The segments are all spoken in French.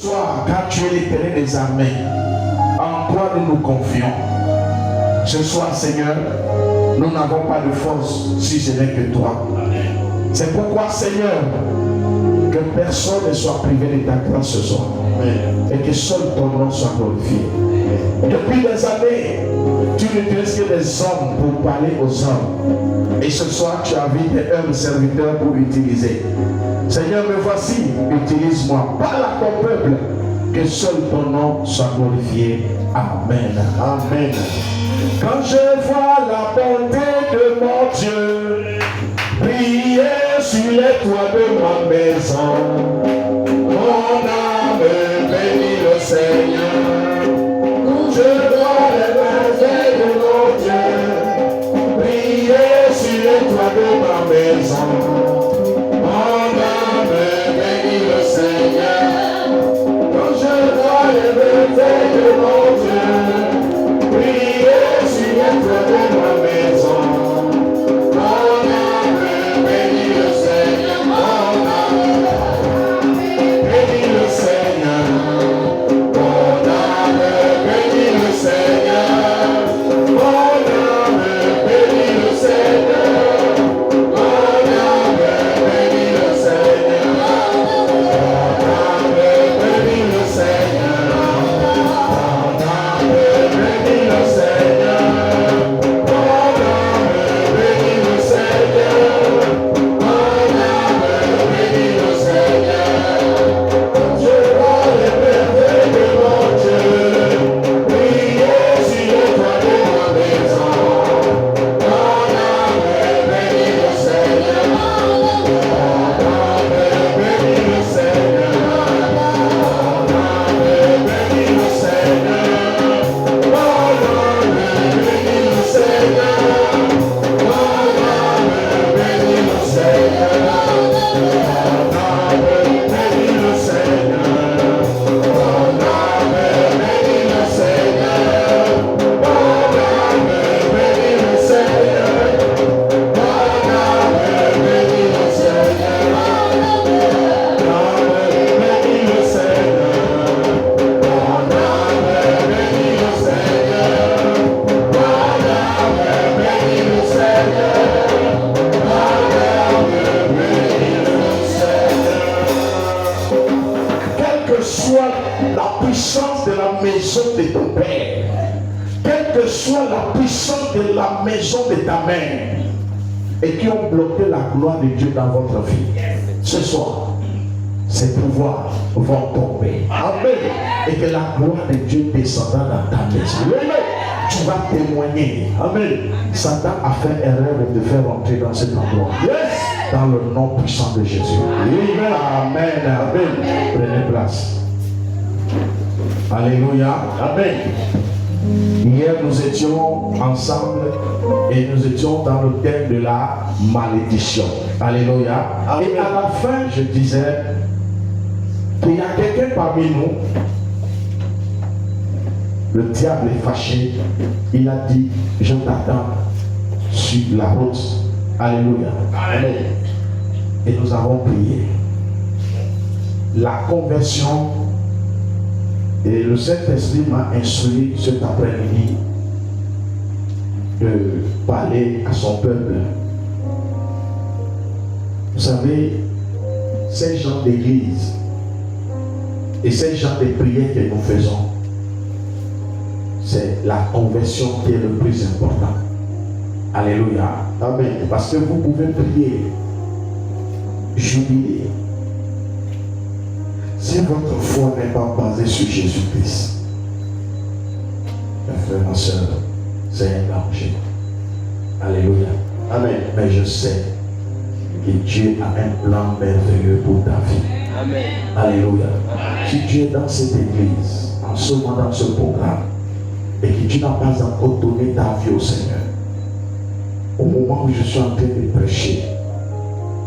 Soir, car tu es l'Éternel des armées, en toi nous nous confions. Ce soir, Seigneur, nous n'avons pas de force si ce n'est que toi. C'est pourquoi, Seigneur, que personne ne soit privé de ta grâce ce soir. Et que seul ton nom soit glorifié. Depuis des années, tu n'utilises que des hommes pour parler aux hommes. Et ce soir, tu as mis tes humbles serviteurs pour utiliser. Seigneur, me voici, utilise-moi. Parle à ton peuple. Que seul ton nom soit glorifié. Amen. Amen. Quand je vois la bonté de mon Dieu briller sur les toits de ma maison, mon âme bénit le Seigneur. Je vois les bontés de mon Dieu briller sur les toits de ma maison. Mon âme bénit le Seigneur. Quand je vois les bontés de mon Dieu briller sur les toits de ma maison. Mon âme bénit le Seigneur. Mon âme bénit le Seigneur. Mon âme bénit le Seigneur. Mon âme bénit le Seigneur. Mon âme bénit le Seigneur. Mon âme bénit le Seigneur. Mon âme bénit le Seigneur. Mon âme bénit le Seigneur. Mon âme bénit le Seigneur. Je vois les merveilles de mon Dieu briller sur les toits de ma maison. Mon âme bénit le Seigneur. Mon âme bénit le Seigneur. Mon âme bénit le Seigneur. Mon âme bénit le Seigneur. Mon âme bénit le Seigneur. Mon âme bénit le Seigneur. Mon âme bénit le Seigneur. Mon âme bénit le Seigneur. Mon âme bénit le Seigneur. Mon âme bénit le Seigneur. Mon âme bénit le Seigneur. Mon âme bénit le Seigneur. Mon âme bénit le Seigneur. Quelle que soit la puissance de la maison de ton père, quelle que soit la puissance de la maison de ta mère, et qui ont bloqué la gloire de Dieu dans votre vie, ce soir, ces pouvoirs vont tomber. Amen. Et que la gloire de Dieu descendra dans ta maison. Tu vas témoigner. Amen. Satan a fait erreur de te faire entrer dans cet endroit. Yes. Dans le nom puissant de Jésus. Amen. Amen. Amen. Prenez place. Alléluia. Amen. Hier, nous étions ensemble et nous étions dans le thème de la malédiction. Alléluia. Et à la fin, je disais qu'il y a quelqu'un parmi nous, le diable est fâché. Il a dit, je t'attends sur la route. Alléluia. Amen. Et nous avons prié. La conversion. Et le Saint-Esprit m'a instruit cet après-midi de parler à son peuple. Vous savez, ces gens d'église et ces gens de prières que nous faisons, c'est la conversion qui est le plus important. Alléluia. Amen. Parce que vous pouvez prier, jubiler. Si votre foi n'est pas basée sur Jésus-Christ, mes frères et sœurs, c'est un danger. Alléluia. Amen. Mais je sais que Dieu a un plan merveilleux pour ta vie. Amen. Alléluia. Si tu es dans cette église, en ce moment dans ce programme, et que tu n'as pas encore donné ta vie au Seigneur, au moment où je suis en train de prêcher,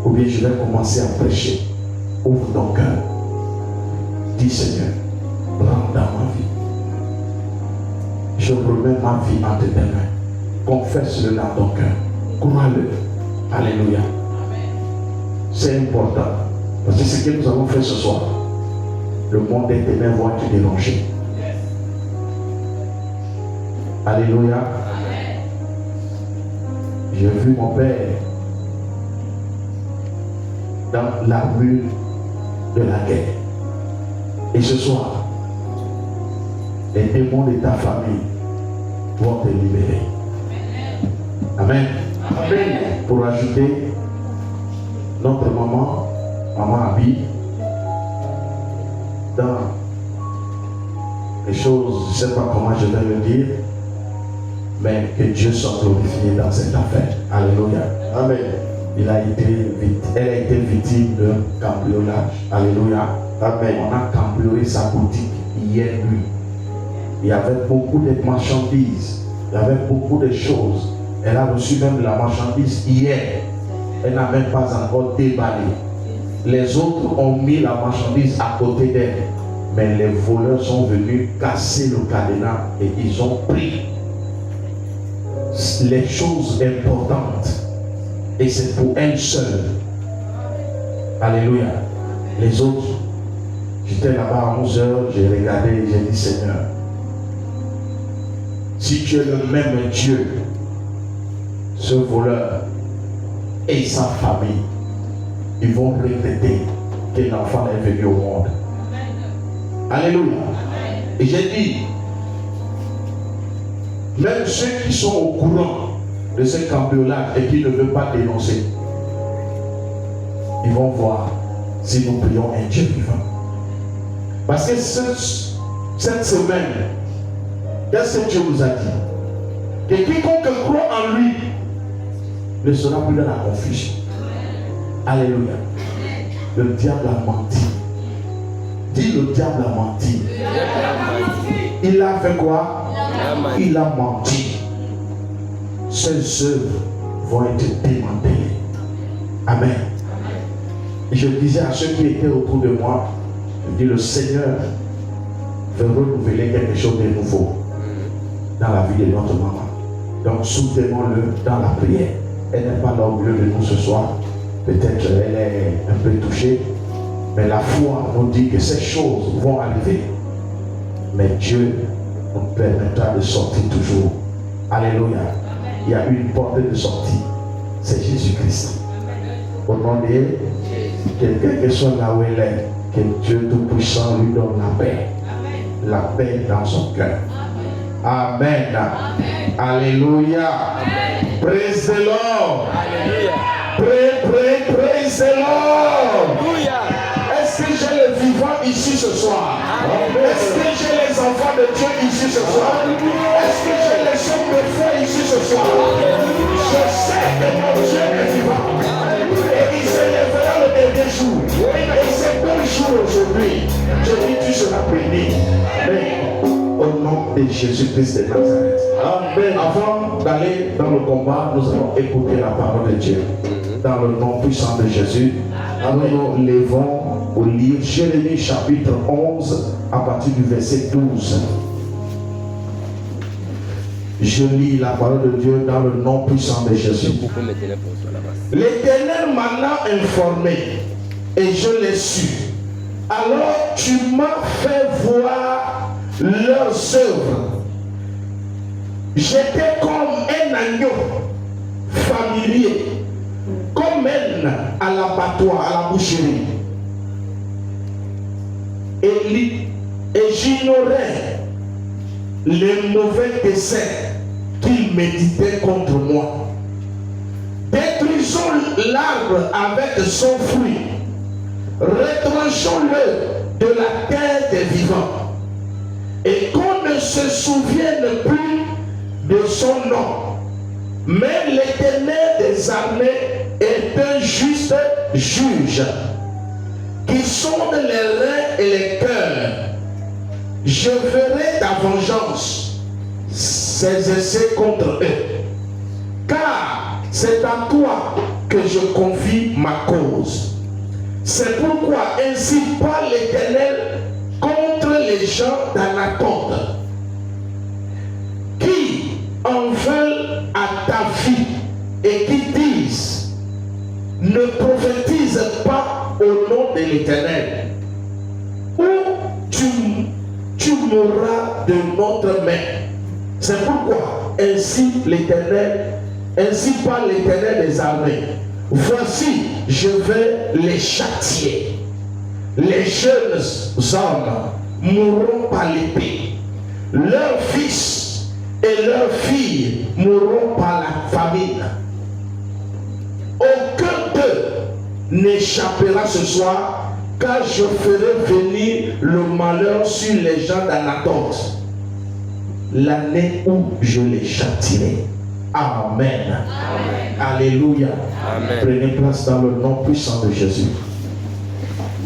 ou bien je vais commencer à prêcher, ouvre ton cœur. Dis Seigneur, rentre dans ma vie. Je remets ma vie entre tes mains. Confesse-le dans ton cœur. Crois-le. Alléluia. C'est important. Parce que c'est ce que nous avons fait ce soir. le monde des ténèbres va être dérangé. Alléluia. J'ai vu mon père dans l'armure de la guerre. Et ce soir, les démons de ta famille vont te libérer. Amen. Amen. Pour ajouter, notre maman Abi, dans les choses, je ne sais pas comment je vais le dire, mais que Dieu soit glorifié dans cette affaire. Alléluia. Amen. Elle a été victime d'un cambriolage. Alléluia. Amen. On a cambriolé sa boutique hier nuit. Il y avait beaucoup de marchandises. Il y avait beaucoup de choses. Elle a reçu même de la marchandise hier. Elle n'a même pas encore déballé. Les autres ont mis la marchandise à côté d'elle. Mais les voleurs sont venus casser le cadenas et ils ont pris les choses importantes. Et c'est pour elle seule. Alléluia. Les autres, j'étais là-bas à 11h, j'ai regardé et j'ai dit Seigneur, si tu es le même Dieu, ce voleur et sa famille, ils vont regretter qu'un enfant est venu au monde. Alléluia. Et j'ai dit, même ceux qui sont au courant de ce cambriolage et qui ne veulent pas dénoncer, ils vont voir si nous prions un Dieu vivant. Parce que cette semaine, qu'est-ce que Dieu nous a dit? Que quiconque croit en lui ne sera plus dans la confusion. Alléluia. Le diable a menti. Dis, le diable a menti. Il a fait quoi? Il a menti. Ses œuvres vont être démantelées. Amen. Et je disais à ceux qui étaient autour de moi, je dis, le Seigneur veut renouveler quelque chose de nouveau dans la vie de notre maman. Donc soutenons-le dans la prière. Elle n'est pas là au milieu de nous ce soir. Peut-être elle est un peu touchée, mais la foi nous dit que ces choses vont arriver. Mais Dieu nous permettra de sortir toujours. Alléluia. Il y a une porte de sortie. C'est Jésus-Christ. Au nom de Dieu, quelqu'un qui soit là où elle est, que Dieu Tout-Puissant lui donne la paix. La paix dans son cœur. Amen. Amen. Alléluia. Amen. Praise the Lord. Alléluia. Praise the Lord. Alléluia. Est-ce que j'ai les vivants ici ce soir? Amen. Est-ce que j'ai les enfants de Dieu ici ce soir? Est-ce que j'ai les hommes de foi ici ce soir? Je sais que mon Dieu est vivant. Et il se lèvera le dernier jour. Et c'est bon jour aujourd'hui. Je dis tu seras béni. Amen. Au nom de Jésus-Christ de Nazareth. Amen. Avant d'aller dans le combat, nous allons écouter la parole de Dieu. Dans le nom puissant de Jésus, nous nous levons au lire Jérémie chapitre 11 à partir du verset 12. Je lis la parole de Dieu dans le nom puissant de Jésus. L'Éternel m'en a informé et je l'ai su. Alors tu m'as fait voir leurs œuvres. J'étais comme un agneau familier, comme un à l'abattoir, à la boucherie. Et j'ignorais les mauvais desseins qu'ils méditaient contre moi. Détruisons l'arbre avec son fruit. Retranchons-le de la terre des vivants. Et qu'on ne se souvienne plus de son nom. Mais l'Éternel des armées est un juste juge qui sonde les reins et les cœurs. Je ferai ta vengeance, ces essais contre eux. Car c'est à toi que je confie ma cause. C'est pourquoi ainsi parle l'Éternel contre les gens d'Anatote qui en veulent à ta vie et qui disent ne prophétise pas au nom de l'Éternel. Ou mourra de notre main. C'est pourquoi ainsi parle l'Éternel des armées. Voici, je vais les châtier. Les jeunes hommes mourront par l'épée. Leurs fils et leurs filles mourront par la famine. Aucun d'eux n'échappera ce soir, car je ferai venir le malheur sur les gens d'Anatote, l'année où je les châtierai. Amen. Amen. Alléluia. Amen. Prenez place dans le nom puissant de Jésus.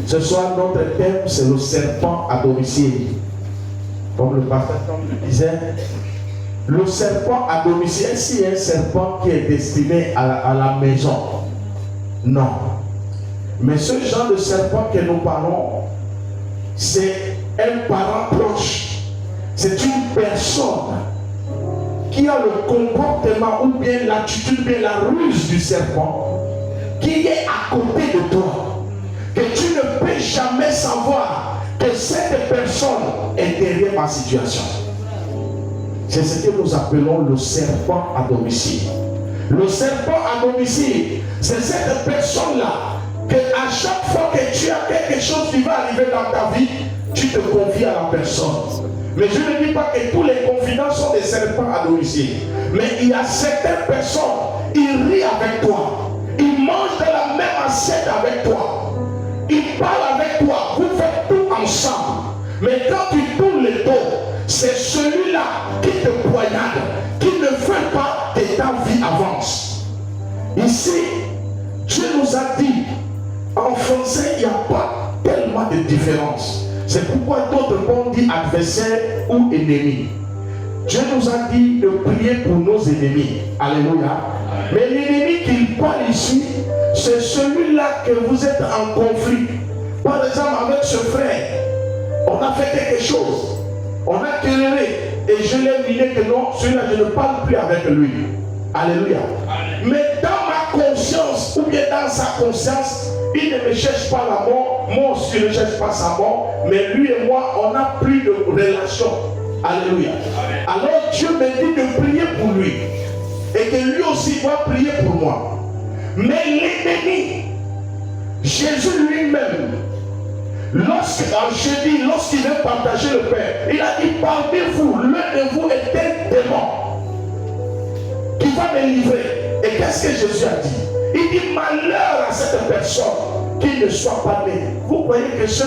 Ce soir, notre thème, c'est le serpent à domicile. Comme le pasteur le disait, le serpent à domicile, est-ce qu'il y a un serpent qui est destiné à la maison? Non. Mais ce genre de serpent que nous parlons, c'est un parent proche. C'est une personne qui a le comportement ou bien l'attitude, bien la ruse du serpent, qui est à côté de toi, que tu ne peux jamais savoir que cette personne est derrière ma situation. C'est ce que nous appelons le serpent à domicile. Le serpent à domicile, c'est cette personne-là que à chaque fois que tu as quelque chose qui va arriver dans ta vie, tu te confies à la personne. Mais je ne dis pas que tous les confidents sont des serpents à domicile. Mais il y a certaines personnes, ils rient avec toi. Ils mangent de la même assiette avec toi. Ils parlent avec toi. Vous faites tout ensemble. Mais quand tu tournes le dos, c'est celui-là qui te poignarde, qui ne veut pas que ta vie avance. Ici, Dieu nous a dit, en français, il n'y a pas tellement de différence. C'est pourquoi d'autres vont dire adversaire ou ennemi. Dieu nous a dit de prier pour nos ennemis. Alléluia. Mais l'ennemi qu'il parle ici, c'est celui-là que vous êtes en conflit. Par exemple, avec ce frère, on a fait quelque chose. On a querellé. Et je l'ai dit que non, celui-là, je ne parle plus avec lui. Alléluia. Mais dans ma conscience, ou bien dans sa conscience, il ne me cherche pas la mort. Moi aussi, je ne cherche pas sa mort. Mais lui et moi, on n'a plus de relation. Alléluia. Amen. Alors Dieu me dit de prier pour lui. Et que lui aussi doit prier pour moi. Mais l'ennemi, Jésus lui-même, lorsqu'il veut partager le Père, il a dit, parmi vous, l'un de vous est un démon qui va me livrer. Et qu'est-ce que Jésus a dit? Il dit, malheur à cette personne qui ne soit pas né. Vous voyez que ce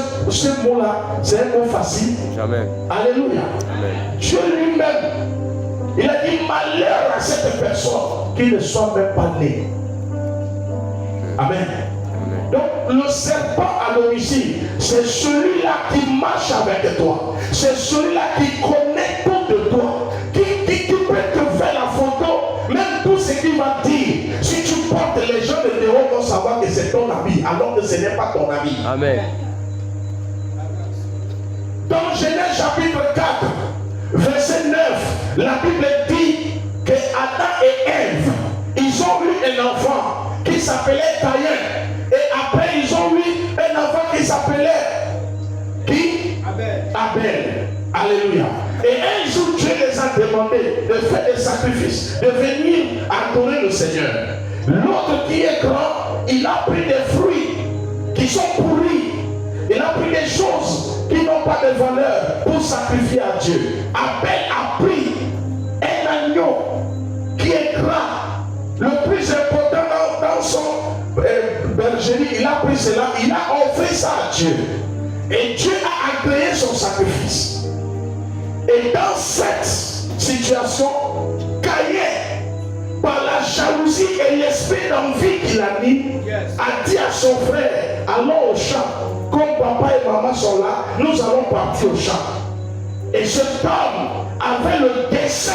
mot-là, c'est un mot facile. Jamais. Alléluia. Amen. Dieu lui-même, il a dit, malheur à cette personne qui ne soit même pas né. Amen. Donc le serpent à domicile, c'est celui-là qui marche avec toi. C'est celui-là qui connaît tout de toi. Qui peut te faire la photo, même tout ce qu'il va dire. Si tu portes, les gens de dehors vont savoir que c'est ton ami, alors que ce n'est pas ton ami. Amen. Dans Genèse chapitre 4, verset 9, la Bible dit que Adam et Ève, ils ont eu un enfant qui s'appelait Caïn. Et après, ils ont eu un enfant qui s'appelait qui? Abel. Alléluia. Et un jour, Dieu les a demandé de faire des sacrifices, de venir adorer le Seigneur. L'autre qui est grand, il a pris des fruits qui sont pourris. Il a pris des choses qui n'ont pas de valeur pour sacrifier à Dieu. Abel a pris un agneau qui est gras, le plus important dans son bergerie. Il a pris cela, il a offert ça à Dieu. Et Dieu a agréé son sacrifice. Et dans cette situation, Caïn, par la jalousie et l'esprit d'envie qu'il a mis, a dit à son frère, allons au champ. Comme papa et maman sont là, nous allons partir au champ. Et cet homme avait le dessein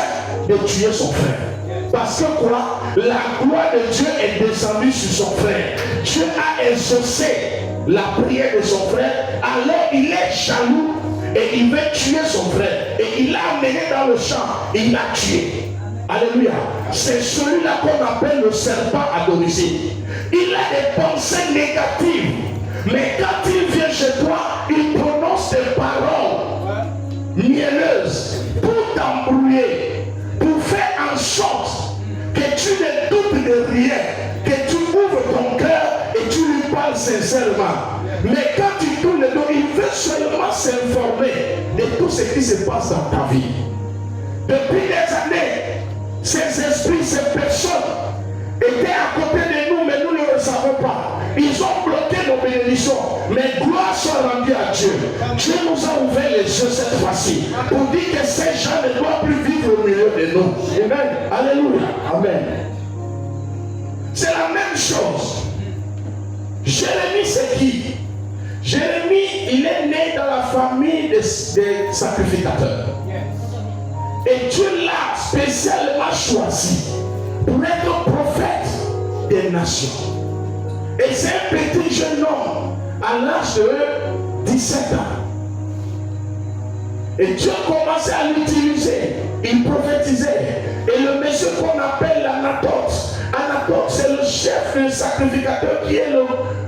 de tuer son frère. Parce que quoi? La gloire de Dieu est descendue sur son frère. Dieu a exaucé la prière de son frère. Alors il est jaloux et il veut tuer son frère. Et il l'a amené dans le champ et il l'a tué. Alléluia. C'est celui-là qu'on appelle le serpent à domicile. Il a des pensées négatives. Mais quand il vient chez toi, il prononce des paroles mielleuse pour t'embrouiller, pour faire en sorte que tu ne doutes de rien, que tu ouvres ton cœur et tu lui parles sincèrement. Mais quand tu tournes le dos, il veut seulement s'informer de tout ce qui se passe dans ta vie. Depuis des années, ces esprits, ces personnes étaient à côté de nous, mais nous ne le savons pas. Ils ont bloqué nos bénédictions. Mais gloire soit rendue à Dieu. Dieu nous a ouvert les yeux cette fois-ci pour dire que ces gens ne doivent plus vivre au milieu de nous. Amen. Alléluia. Amen. C'est la même chose. Jérémie, c'est qui? Jérémie, il est né dans la famille des sacrificateurs. Et Dieu l'a spécialement choisi pour être prophète des nations. Et c'est un petit jeune homme à l'âge de 17 ans. Et Dieu commençait à l'utiliser. Il prophétisait. Et le monsieur qu'on appelle Anatote. Anatote, c'est le chef des sacrificateurs qui est le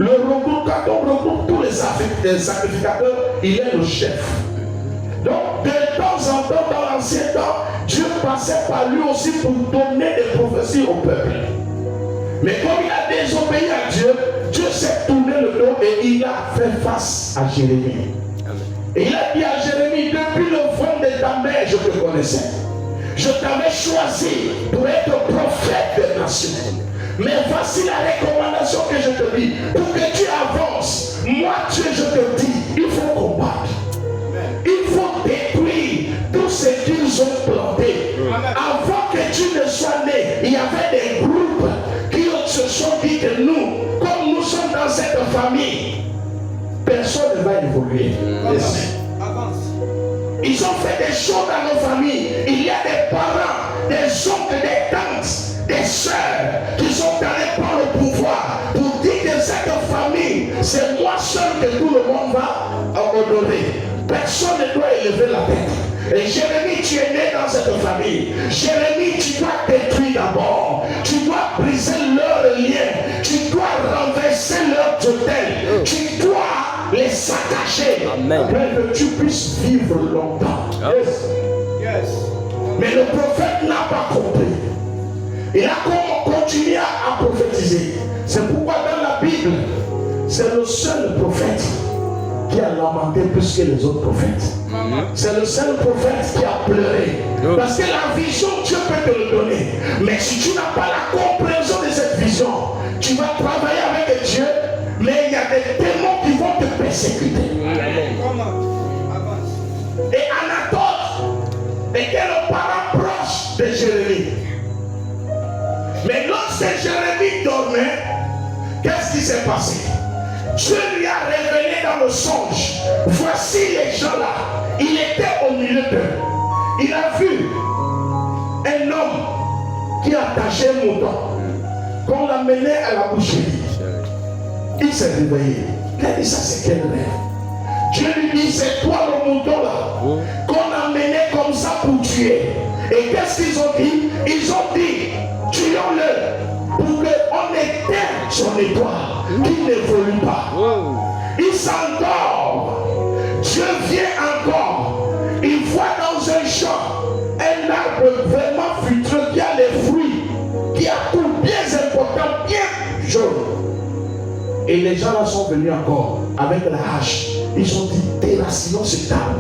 regroupe. Quand on regroupe tous les sacrificateurs, il est le chef. Donc, de temps en temps, dans l'ancien temps, Dieu passait par lui aussi pour donner des prophéties au peuple. Mais comme il a désobéi à Dieu, Dieu s'est tourné le dos et il a fait face à Jérémie. Et il a dit à Jérémie, depuis le ventre de ta mère, je te connaissais. Je t'avais choisi pour être prophète des nations. Mais voici la recommandation que je te dis. Pour que tu avances, moi Dieu, je te dis, il faut combattre. Il faut détruire tout ce qu'ils ont planté. Avant que tu ne sois né, il y avait des groupes qui se sont dit que nous, comme nous sommes dans cette famille, personne ne va évoluer. Ils ont fait des choses dans nos familles. Il y a des parents, des oncles, des tantes, des soeurs qui sont allés prendre le pouvoir pour dire que cette famille, c'est moi seul que tout le monde va honorer. Personne ne doit élever la tête. Et Jérémie, tu es né dans cette famille. Jérémie, tu dois détruire d'abord. Tu dois briser leurs liens. Tu dois renverser leur tutelle. Tu dois les saccager. Afin que tu puisses vivre longtemps. Yes. Mais le prophète n'a pas compris. Il a continué à prophétiser. C'est pourquoi dans la Bible, c'est le seul prophète qui a lamenté plus que les autres prophètes. C'est le seul prophète qui a pleuré. Parce que la vision, Dieu peut te le donner. Mais si tu n'as pas la compréhension de cette vision, tu vas travailler avec Dieu, mais il y a des démons qui vont te persécuter. Et Anatote était le parent proche de Jérémie. Mais lorsque Jérémie dormait, qu'est-ce qui s'est passé? Dieu lui a révélé dans le songe. Voici les gens là. Il était au milieu d'eux. Il a vu un homme qui attachait un mouton, qu'on l'amenait à la boucherie. Il s'est réveillé. Il a dit, ça c'est quel rêve? Dieu lui dit, c'est toi le mouton là, qu'on amenait comme ça pour tuer. Et qu'est-ce qu'ils ont dit? Ils ont dit, tuons-le pour qu'on éteigne son étoile, qu'il n'évolue pas. Il s'endort. Dieu vient encore. Il voit dans un champ un arbre vraiment futur qui a les fruits, qui a tout bien important, bien jaune. Et les gens là sont venus encore avec la hache. Ils ont dit, déracinons cet arbre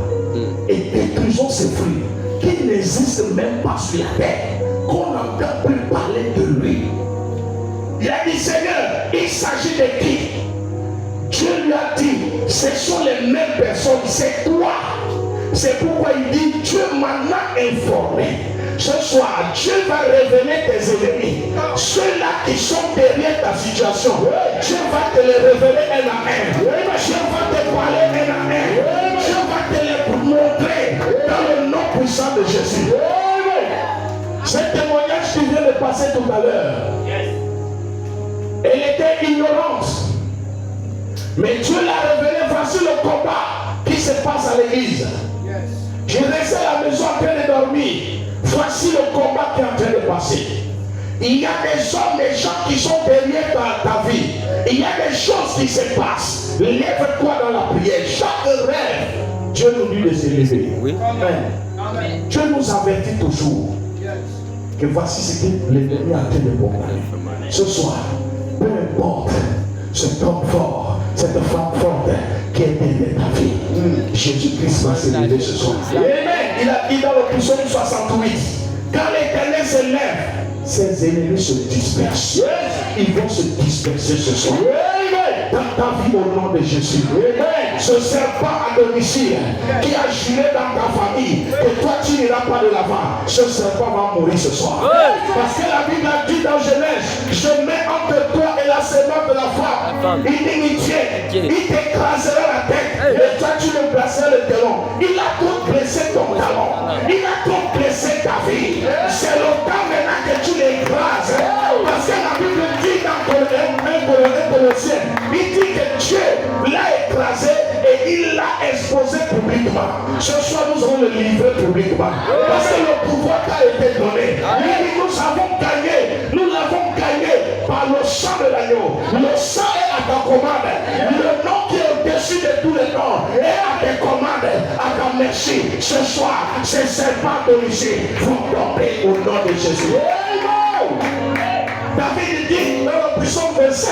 et détruisons ses fruits, qui n'existent même pas sur la terre, qu'on n'entend plus parler de lui. Il a dit, Seigneur, il s'agit de qui? Dieu lui a dit, ce sont les mêmes personnes, c'est toi. C'est pourquoi il dit, Dieu m'en a informé. Ce soir, Dieu va révéler tes ennemis. Ceux-là qui sont derrière ta situation, Dieu va te les révéler un à un. Dieu va te parler un à un. Dieu va te les montrer dans le nom puissant de Jésus. Ce témoignage qui vient de passer tout à l'heure, elle était ignorante. Mais Dieu l'a révélé. Voici le combat qui se passe à l'église. Je restais à la maison en train de dormir. Voici le combat qui est en train de passer. Il y a des hommes, des gens qui sont derrière ta vie. Il y a des choses qui se passent. Lève-toi dans la prière. Chaque rêve, Dieu nous dit de s'élever. Oui. Amen. Dieu nous avertit toujours que voici ce que l'ennemi a fait de bon. Ce soir, peu importe cet homme fort, cette femme forte qui est derrière ta vie, Jésus-Christ va s'élever ce soir. Amen. Il a dit dans le psaume 68, quand l'Éternel s'élève, ses ennemis se dispersent. Ils vont se disperser ce soir. Dans ta vie au nom de Jésus. Ce serpent à domicile qui a juré dans ta famille que toi tu n'iras pas de l'avant, ce serpent va mourir ce soir. Parce que la Bible a dit dans Genèse, je mets entre toi et la semence de la femme une inimitié. Il t'écrasera la tête et toi tu le placeras le talon. Il a trop blessé ton talon. Il a trop blessé ta vie. C'est le temps maintenant que tu l'écrases. Parce que la Bible dit dans Colossiens, il dit que Dieu l'a écrasé et il l'a exposé publiquement. Ce soir, nous allons le livrer publiquement. Parce que le pouvoir t'a été donné. Il dit, nous avons gagné. Nous l'avons gagné par le sang de l'agneau. Le sang est à ta commande. Le nom qui est au-dessus de tous les noms est à tes commandes, à ta merci. Ce soir, ces serpents de ici vont tomber au nom de Jésus. David dit dans le psaume 27,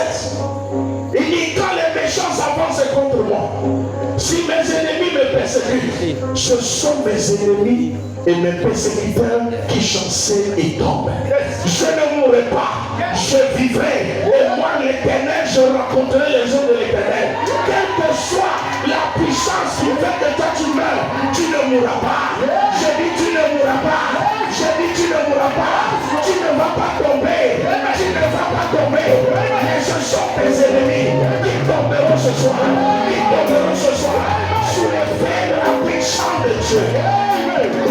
il dit quand les méchants s'avancent contre moi, si mes ennemis me persécutent, ce sont mes ennemis et mes persécuteurs qui chancellent et tombent. Je ne mourrai pas, je vivrai. Et moi l'Éternel, je rencontrerai les hommes de l'Éternel. Quelle que soit la puissance qui fait que toi tu meurs, tu ne mourras pas. Je dis tu ne mourras pas. Je dis tu ne mourras pas. Tu ne vas pas tomber. Tu ne vas pas tomber. Mais ce sont tes ennemis qui tomberont ce soir. Qui tomberont ce soir. Sous l'effet de la puissance de Dieu.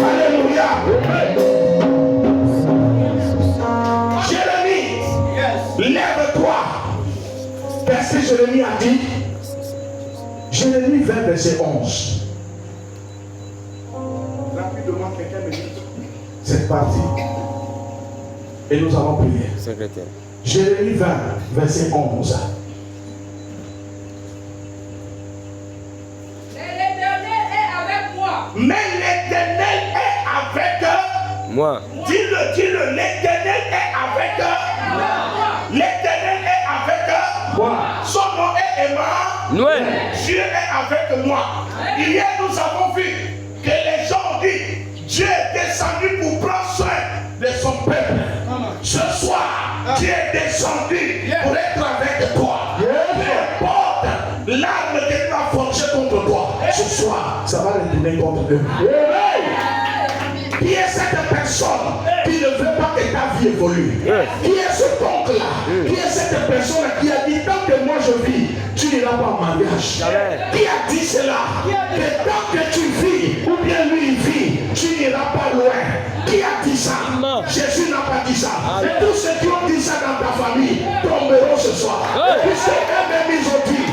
Alléluia. Jérémie, lève-toi. Qu'est-ce que Jérémie a dit? Jérémie 20, verset 11. Rapidement, quelqu'un me dit cette partie. Et nous allons prier. Secrétaire. Jérémie 20, verset 11. Mais l'Éternel est avec moi. Dis-le, l'Éternel est avec l'Éternel est avec moi. Son nom est aimant. Ouais. Dieu est avec moi. Hier, nous avons vu que les gens ont dit Dieu est descendu pour prendre soin de son peuple. Ce soir, Dieu est descendu pour être avec toi. Peu importe l'arme que tu as forgée contre toi, ce soir, ça va retourner contre eux. Qui est cette personne qui ne veut pas que ta vie évolue? Qui est cet oncle-là? Qui est cette personne qui a dit tant que moi je vis, tu n'iras pas en mariage? Qui a dit cela? Que tant que tu vis, ou bien lui il vit, tu n'iras pas loin. Qui a dit ça? Jésus n'a pas dit ça. Et tous ceux qui ont dit ça dans ta famille tomberont ce soir. Puisque eux-mêmes ils ont dit,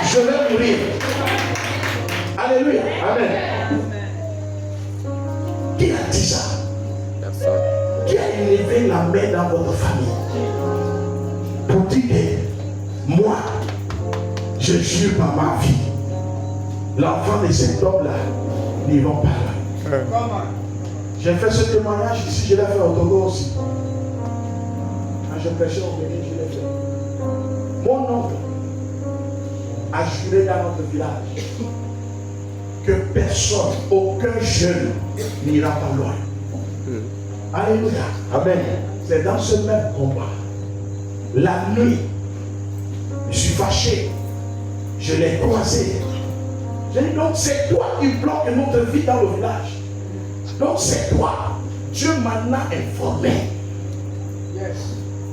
je vais mourir. Alléluia. Amen. Qui a dit ça? Personne. Qui a élevé la main dans votre famille pour dire que moi, je jure par ma vie, l'enfant de cet homme-là n'iront pas là. J'ai fait ce témoignage ici, je l'ai fait au Togo aussi. Quand je prêchais au Bénin, je l'ai fait. Mon oncle a juré dans notre village que personne, aucun jeune n'ira pas loin. Alléluia. Amen. C'est dans ce même combat. La nuit, je suis fâché. Je l'ai croisé. J'ai dit donc c'est toi qui bloque notre vie dans le village. Donc c'est toi. Dieu m'en a informé.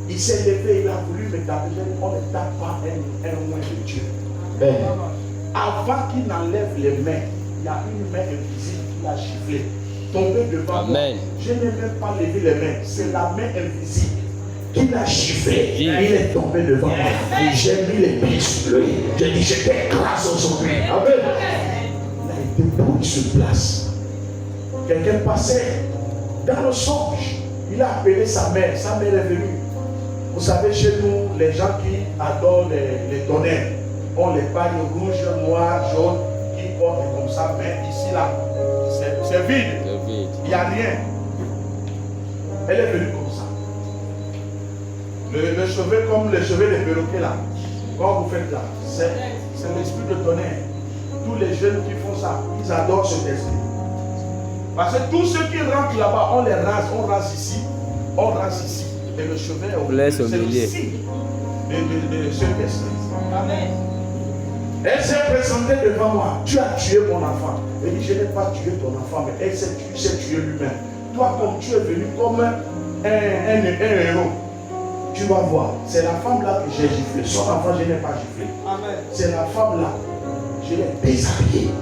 Il s'est levé, il a voulu me taper. On ne tape pas un loin de Dieu. Amen. Avant qu'il n'enlève les mains, il y a une main invisible qui l'a giflé. Tombé devant moi. Je n'ai même pas levé les mains. C'est la main invisible qui l'a giflé. Il est tombé devant moi. J'ai mis les pieds sur lui. J'ai dit, je t'écrase aujourd'hui. Amen. Il a été brûlé sur place. Quelqu'un passait dans le songe. Il a appelé sa mère. Sa mère est venue. Vous savez, chez nous, les gens qui adorent les tonnerres ont les pagnes rouges, noires, jaunes, qui porte comme ça, mais ici là, c'est vide. Il n'y a rien. Elle est venue comme ça. Le chevet comme le chevet des perroquets là. Quand vous faites là, c'est l'esprit de tonnerre. Tous les jeunes qui font ça, ils adorent cet esprit. Parce que tous ceux qui rentrent là-bas, on les rase, on rase ici, et le chevet, c'est le signe de cet esprit. Amen. Elle s'est présentée devant moi. Tu as tué mon enfant. Elle dit, je n'ai pas tué ton enfant, mais elle s'est tué lui-même. Toi, comme tu es venu comme un héros, tu vas voir. C'est la femme là que j'ai giflé. Son enfant, je n'ai pas giflé. Amen. C'est la femme là. Je l'ai déshabillée.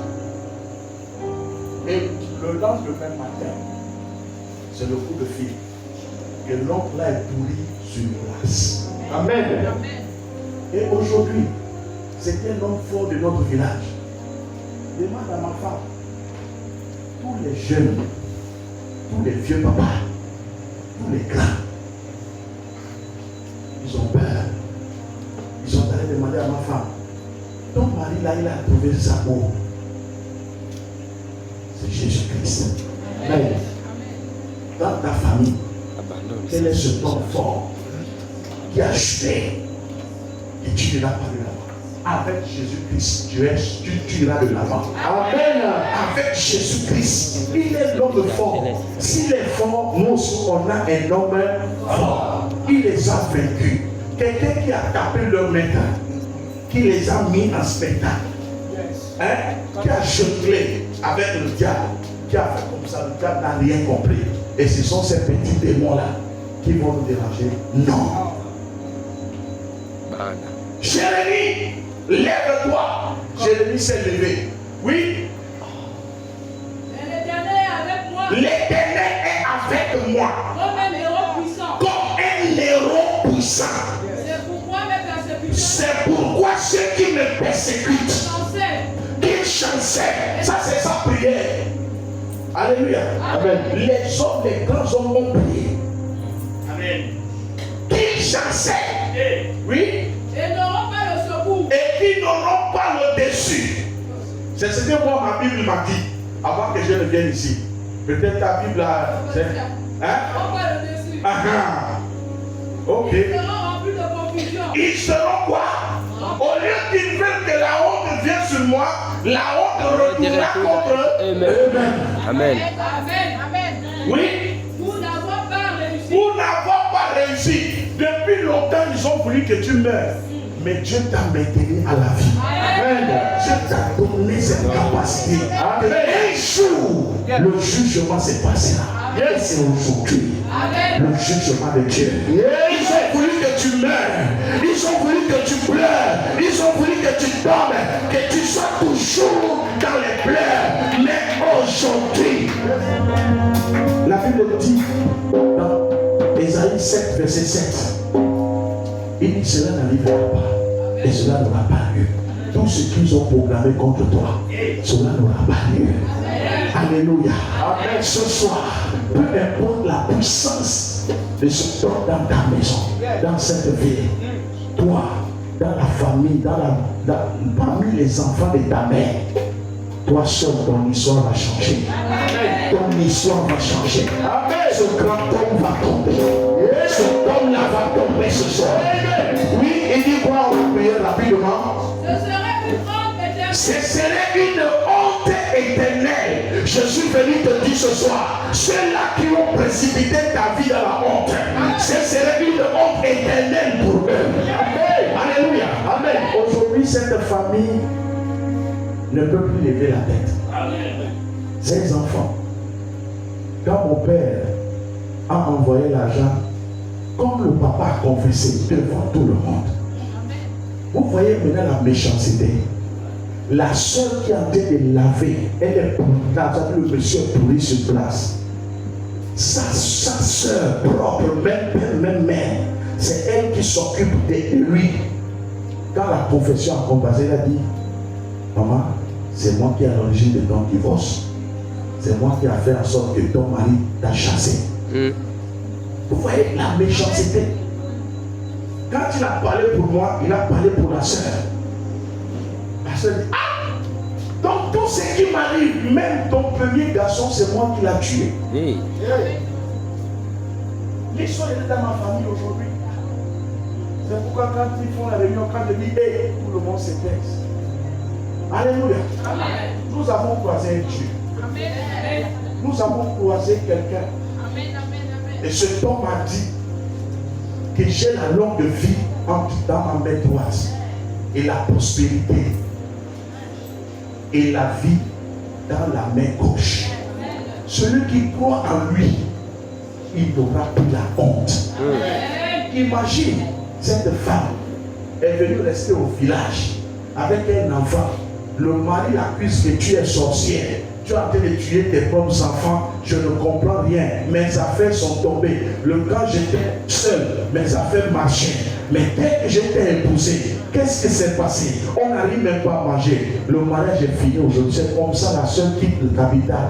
Et le lendemain matin, c'est le coup de fil. Que l'oncle là est pourri sur place. Amen. Amen. Et aujourd'hui, c'est un homme fort de notre village. Demande à ma femme. Tous les jeunes, tous les vieux papas, tous les grands, ils ont peur. Ils sont allés demander à ma femme. Ton mari là, il a trouvé sa peau. C'est Jésus-Christ. Amen. Dans ta famille, quel est ce homme fort qui a chuté et tu n'iras pas de l'avant? Avec Jésus-Christ, tu iras de l'avant. Amen. Avec Jésus-Christ, il est l'homme fort. S'il est fort, nous aussi, on a un homme fort. Il les a vaincus. Quelqu'un qui a tapé leur maître, qui les a mis en spectacle, qui a jonglé avec le diable, qui a fait comme ça, le diable n'a rien compris. Et ce sont ces petits démons-là qui vont nous déranger. Non. Jérémie, lève-toi. Jérémie s'est levé. Oui. L'Éternel est avec moi. L'Éternel est avec moi. Comme un héros puissant. Comme un héros puissant. C'est pourquoi ceux qui me persécutent, qu'ils chancellent. Ça, c'est sa prière. Alléluia. Amen. Les hommes, les grands hommes ont prié. Amen. Qu'ils chancellent. Oui. Et n'auront pas le secours. Et qui n'auront pas le dessus. C'est ce que moi, ma Bible m'a dit. Avant que je ne vienne ici. Peut-être ta Bible a. Hein? On va le dessus. Ok. Ils seront remplis de confusion. Ils seront quoi? Au lieu qu'ils veulent que la honte vienne sur moi, la honte retournera contre eux. Amen. Amen. Oui. Vous n'avez pas réussi. Vous n'avez pas réussi. Depuis longtemps, ils ont voulu que tu meurs. Mais Dieu t'a maintenu à la vie. Amen. Dieu t'a donné cette capacité. Amen. Un jour, le jugement s'est passé là. Et c'est aujourd'hui le jugement de Dieu. Ils ont voulu que tu meurs. Ils ont voulu que tu pleures. Ils ont voulu que tu dormes. Que tu sois toujours dans les pleurs. Mais aujourd'hui, la Bible dit dans Ésaïe 7, verset 7, il dit cela n'arrivera pas. Et cela n'aura pas lieu. Tout ce qu'ils ont programmé contre toi, cela n'aura pas lieu. Alléluia. Amen. Ce soir, peu importe la puissance de ce temps dans ta maison, dans cette ville, toi, dans la famille, parmi les enfants de ta mère, toi seul, ton histoire va changer. Ton histoire va changer. Ce grand homme va tomber. Ce homme-là va tomber ce soir. Oui, il dit quoi? On va prier rapidement. Ce serait une honte éternelle. Je suis venu te dire ce soir, ceux-là qui ont précipité ta vie dans la honte, ce serait une honte éternelle pour eux. Alléluia. Amen. Aujourd'hui, cette famille ne peut plus lever la tête. Ces enfants, quand mon père a envoyé l'argent, comme le papa a confessé devant tout le monde, vous voyez maintenant la méchanceté. La soeur qui a en train de laver, elle est le monsieur pourri sur place. Sa soeur propre, même mère, c'est elle qui s'occupe de lui. Quand la profession a compassé, elle a dit, maman, c'est moi qui ai l'origine de ton divorce. C'est moi qui ai fait en sorte que ton mari t'a chassé. Vous voyez la méchanceté. Quand il a parlé pour moi, il a parlé pour la soeur. La soeur dit, Donc tout ce qui m'arrive, même ton premier garçon, c'est moi qui l'ai tué. Oui. L'histoire est dans ma famille aujourd'hui. C'est pourquoi quand ils font la réunion, quand je dis hey, tout le monde se baisse. Alléluia. Amen. Nous avons croisé un Dieu. Amen. Nous avons croisé quelqu'un. Amen. Amen. Et cet homme m'a dit que j'ai la longue vie dans ma main droite et la prospérité et la vie dans la main gauche. Celui qui croit en lui, il n'aura plus la honte. Imagine, cette femme est venue rester au village avec un enfant. Le mari l'accuse que tu es sorcière. Tu es en train de tuer tes propres enfants. Je ne comprends rien. Mes affaires sont tombées. Quand j'étais seul, mes affaires marchaient. Mais dès que j'étais épousé, qu'est-ce qui s'est passé? On n'arrive même pas à manger. Le mariage est fini aujourd'hui. C'est comme ça la soeur quitte le capital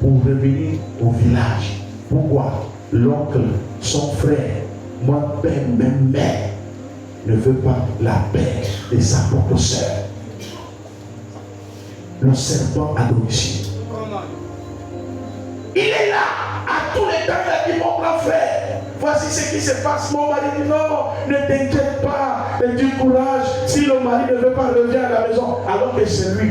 pour revenir au village. Pourquoi? L'oncle, son frère, mon père, même mère, ne veut pas la paix de sa propre soeur. Le serpent à domicile. Il est là, à tous les temps, il a dit mon grand frère, voici ce qui se passe. Mon mari dit non, ne t'inquiète pas, ne du courage. Si le mari ne veut pas revenir à la maison, alors que c'est lui.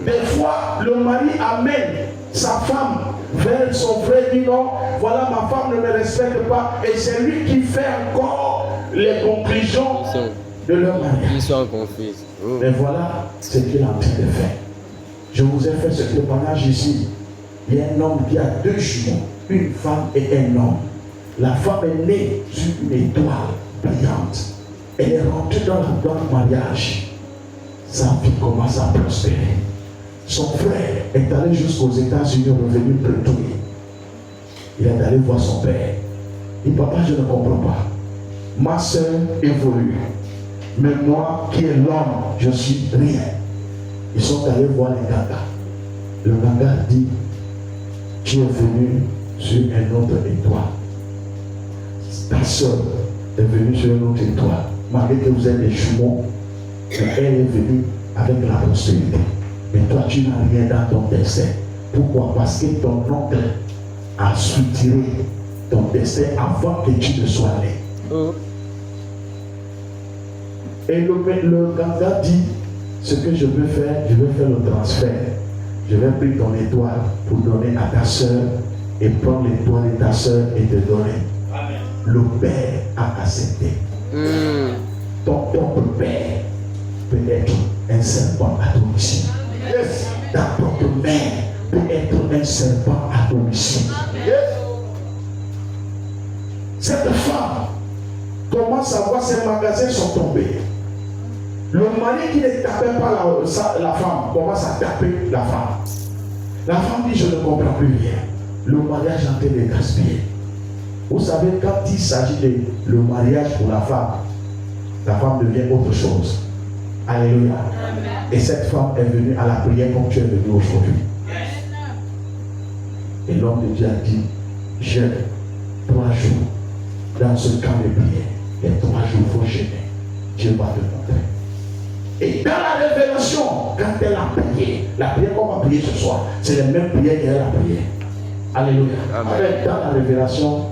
Des fois, le mari amène sa femme vers son frère, dit non, voilà ma femme ne me respecte pas. Et c'est lui qui fait encore les conclusions de leur mariage. Ils sont confus. Mais voilà ce qu'il est en train de faire. Je vous ai fait ce témoignage ici. Il y a un homme qui a 2 jumeaux, une femme et un homme. La femme est née sur une étoile brillante. Elle est rentrée dans le mariage. Sa vie commence à prospérer. Son frère est allé jusqu'aux États-Unis, revenu bretouiller. Il est allé voir son père. Il dit, papa, je ne comprends pas. Ma soeur évolue. Mais moi, qui est l'homme, je suis rien. Ils sont allés voir les Gaga. Le Gaga dit, tu es venu sur une autre étoile. Ta soeur est venue sur une autre étoile. Malgré que vous êtes des jumeaux, mais elle est venue avec la prospérité. Mais toi, tu n'as rien dans ton destin. Pourquoi? Parce que ton oncle a soutiré ton destin avant que tu ne sois né. Et le Gaga dit, ce que je veux faire, je vais faire le transfert. Je vais prendre ton étoile pour donner à ta soeur et prendre l'étoile de ta soeur et te donner. Amen. Le père a accepté. Ton propre père peut être un serpent à domicile. Yes. Ta propre mère peut être un serpent à domicile. Yes. Cette femme commence à voir ses magasins sont tombés. Le mari qui ne tapait pas la femme commence à taper la femme. La femme dit, je ne comprends plus rien. Le mariage est en train de gaspiller. Vous savez, quand il s'agit de le mariage pour la femme devient autre chose. Alléluia. Amen. Et cette femme est venue à la prière comme tu es venu aujourd'hui. Et l'homme de Dieu a dit, jeûne 3 jours dans ce camp de prière. Et 3 jours, il faut jeûner. Dieu va te montrer. Et dans la révélation, quand elle a prié, la prière qu'on va prier ce soir, c'est la même prière qu'elle a priée. Alléluia. Amen. Dans la révélation,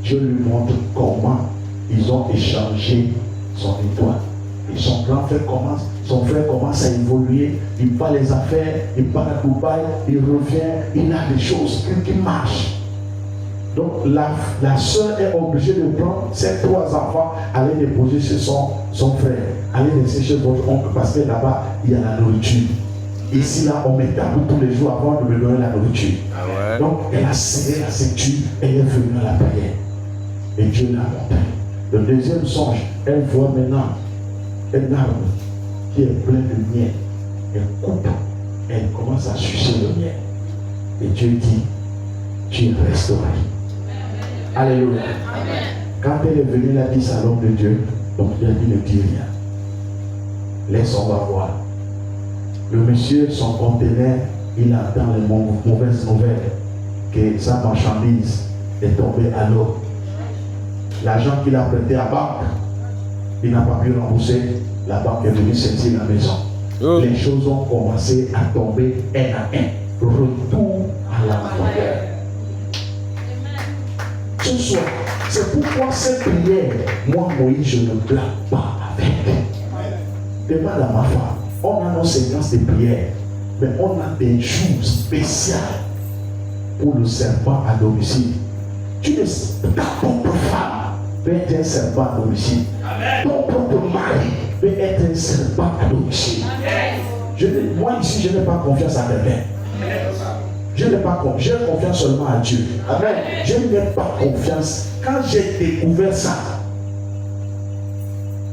Dieu lui montre comment ils ont échangé son étoile. Et son frère commence à évoluer, il part les affaires, il part à Dubaï, il revient, il a des choses qui marchent. Donc la soeur est obligée de prendre ses 3 enfants, aller les poser chez son frère, aller laisser chez votre oncle parce que là-bas il y a la nourriture. Ici là on met tabou tous les jours avant de me donner la nourriture. Ah ouais. Donc elle a serré la ceinture, elle est venue à la prière. Et Dieu l'a montré. Le deuxième songe, elle voit maintenant un arbre qui est plein de miel. Elle coupe, elle commence à sucer le miel. Et Dieu dit, tu es restauré. Alléluia. Amen. Quand elle est venue, elle a dit à l'homme de Dieu, donc il a dit, ne dis rien. Laisse, on va voir. Le monsieur, son conteneur, il entend les mauvaises nouvelles que sa marchandise est tombée à l'eau. L'argent qu'il a prêté à la banque, il n'a pas pu rembourser. La banque est venue saisir la maison. Oh. les choses ont commencé à tomber un à un. Retour à la valeur. Ce soir, c'est pourquoi cette prière, moi Moïse, je ne blague pas avec. Demande à ma femme, on a nos séquences de prière, mais on a des jours spéciaux pour le serpent à domicile. Ta propre femme peut être un serpent à domicile. Ton propre mari peut être un serpent à domicile. Moi ici, je n'ai pas confiance à quelqu'un. Je n'ai pas confiance, j'ai confiance seulement à Dieu. Amen. Je n'ai pas confiance. Quand j'ai découvert ça,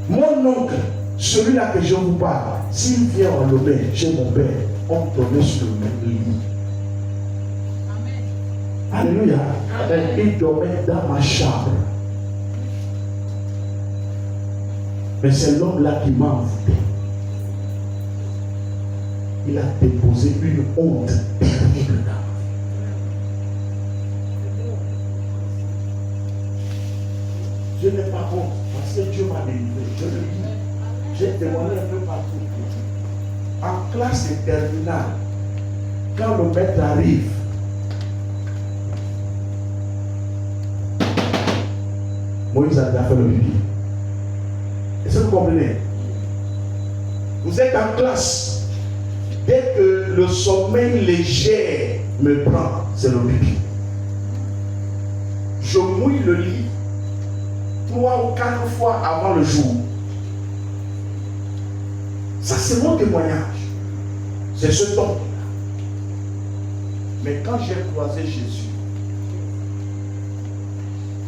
mon oncle, celui-là que je vous parle, s'il vient en Lomé chez mon père, on tournait sur le même lit. Alléluia. Il dormait dans ma chambre. Mais c'est l'homme-là qui m'a envoûté. Il a déposé une honte terrible dans ma vie. Je n'ai pas honte parce que Dieu m'a délivré. Je le dis. J'ai témoigné un peu partout. En classe de terminale, quand le maître arrive, Moïse a fait le pipi. Est-ce que vous comprenez? Vous êtes en classe. Dès que le sommeil léger me prend, c'est le pipi. Je mouille le lit 3 ou 4 fois avant le jour. Ça, c'est mon témoignage. C'est ce temps. Mais quand j'ai croisé Jésus,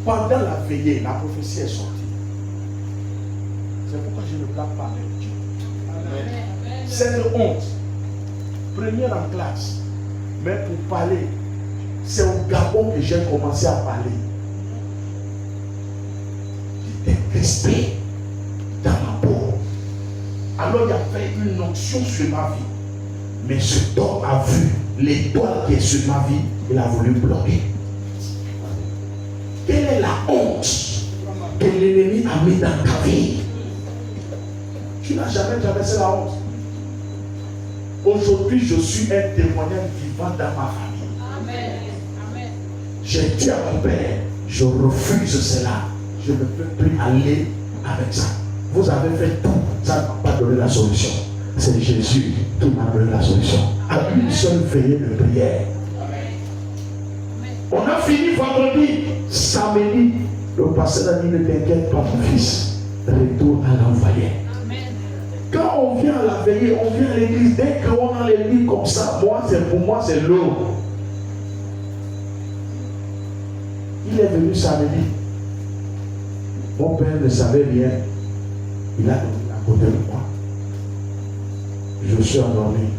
pendant la veillée, la prophétie est sortie. C'est pourquoi je ne blague pas avec Dieu. Amen. Cette honte, première en classe, mais pour parler, c'est au Gabon que j'ai commencé à parler. J'étais crispé dans ma peau. Alors il y avait une onction sur ma vie. Mais cet homme a vu l'étoile qui est sur ma vie, il a voulu bloquer. Quelle est la honte que l'ennemi a mis dans ta vie? Tu n'as jamais traversé la honte. Aujourd'hui, je suis un témoignage vivant dans ma famille. Amen. Amen. J'ai dit à mon père, je refuse cela. Je ne peux plus aller avec ça. Vous avez fait tout, ça ne m'a pas donné la solution. C'est Jésus qui m'a donné la solution. À une seule veillée de prière. On a fini vendredi, samedi. Le pasteur a dit, ne t'inquiète pas mon fils, retourne à l'envoyer. Quand on vient à la veillée, on vient à l'église, dès qu'on a les lits comme ça, pour moi c'est l'eau. Il est venu samedi. Mon père ne savait rien. Il a dormi à côté de moi. Je suis endormi.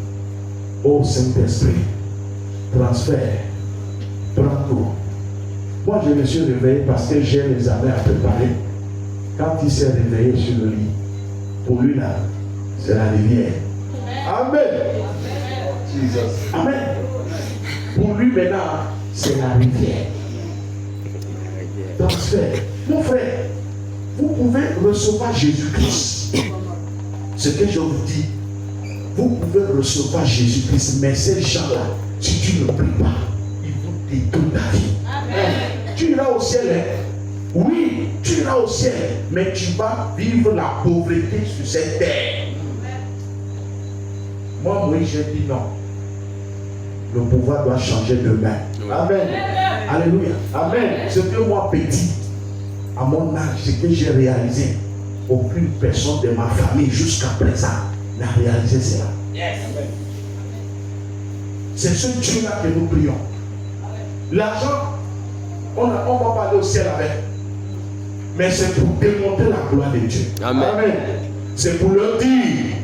Ô Saint-Esprit, transfert, prends tout. Moi je me suis réveillé parce que j'ai les amis à préparer. Quand il s'est réveillé sur le lit, pour lui là, c'est la rivière. Amen. Jesus. Amen. Pour lui maintenant, c'est la rivière. Transfert. Mon frère, vous pouvez recevoir Jésus-Christ. Ce que je vous dis, vous pouvez recevoir Jésus-Christ, mais ces gens-là, si tu ne pries pas, ils vont détruire ta vie. Amen. Tu iras au ciel, hein? Oui, tu iras au ciel, mais tu vas vivre la pauvreté sur cette terre. Moi, Moïse, j'ai dit non. Le pouvoir doit changer demain. Amen. Alléluia. Amen. Ce que moi, petit, à mon âge, ce que j'ai réalisé, aucune personne de ma famille jusqu'à présent n'a réalisé cela. Yes. C'est ce Dieu-là que nous prions. L'argent, on va pas aller au ciel avec. Mais c'est pour démontrer la gloire de Dieu. Amen. Amen. C'est pour leur dire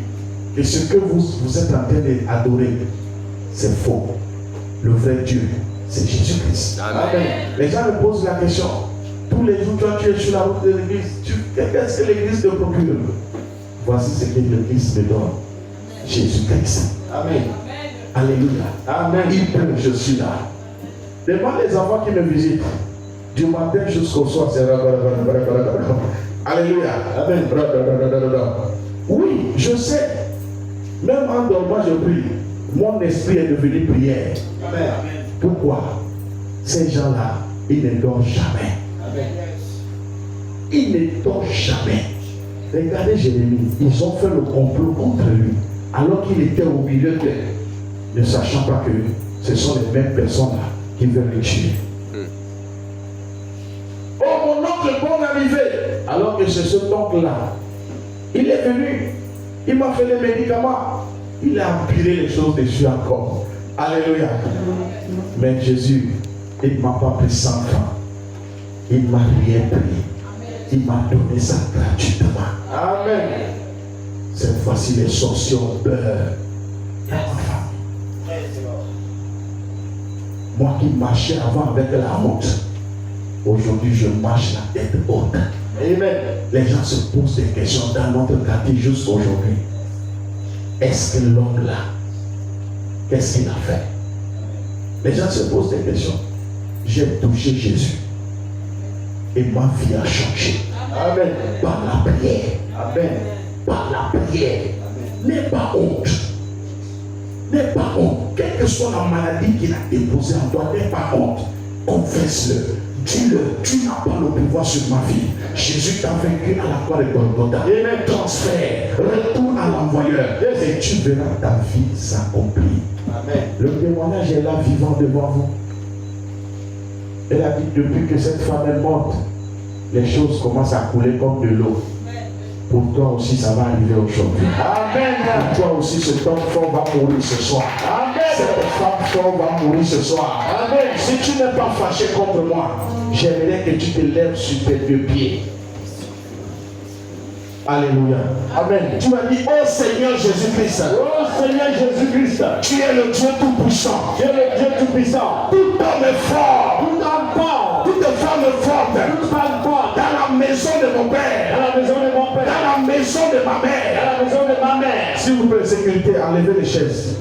que ce que vous êtes en train d'adorer, c'est faux. Le vrai Dieu, c'est Jésus-Christ. Amen. Les gens me posent la question. Tous les jours, toi, tu es sur la route de l'église. Qu'est-ce que l'église te procure? Voici ce que l'église me donne. Jésus-Christ. Amen. Alléluia. Amen. Il peut, je suis là. Demande les enfants qui me visitent. Du matin jusqu'au soir, c'est Alléluia. Amen. Oui, je sais. Même en dormant, je prie. Mon esprit est devenu prière. Amen. Pourquoi? Ces gens-là, ils ne dorment jamais. Amen. Ils ne dorment jamais. Regardez Jérémie, ils ont fait le complot contre lui, alors qu'il était au milieu d'eux, ne sachant pas que ce sont les mêmes personnes-là qui veulent le tuer. Oh mon oncle, bonne arrivée! Alors que c'est cet oncle-là, il est venu, il m'a fait les médicaments, il a empiré les choses dessus encore. Alléluia. Mais Jésus, il ne m'a pas pris 100 francs, il ne m'a rien pris. Il m'a donné ça gratuitement. Amen. Cette fois-ci, les sorciers ont peur de ma famille. Moi qui marchais avant avec la honte, aujourd'hui je marche la tête haute. Amen. Les gens se posent des questions dans notre quartier juste aujourd'hui. Est-ce que l'homme là, qu'est-ce qu'il a fait? Les gens se posent des questions. J'ai touché Jésus et ma vie a changé. Amen. Par la prière. Amen. Par la prière. N'aie pas honte. N'aie pas honte. Quelle que soit la maladie qu'il a déposée en toi, n'aie pas honte. Confesse-le. Dis-le. Tu n'as pas le pouvoir sur ma vie. Jésus t'a vaincu à la croix de Golgotha. Et transfert. Retourne à l'envoyeur. Et tu verras ta vie s'accomplir. Amen. Le témoignage est là vivant devant vous. Elle a dit depuis que cette femme est morte, les choses commencent à couler comme de l'eau. Pour toi aussi, ça va arriver aujourd'hui. Amen. Pour toi aussi, cet homme fort va mourir ce soir. Amen. Cette femme fort va mourir ce soir. Amen. Si tu n'es pas fâché contre moi, j'aimerais que tu te lèves sur tes deux pieds. Alléluia. Amen. Tu m'as dit, oh Seigneur Jésus-Christ. Oh Seigneur Jésus-Christ. Tu es le Dieu tout-puissant. Tu es le Dieu tout-puissant. Tout homme est fort. Tout homme fort. Toute femme forte. Toute femme forte. Dans la maison de mon père. Dans la maison de mon père. Dans la maison de ma Dans mère. la maison de ma mère. S'il vous plaît, sécurité, enlevez les chaises.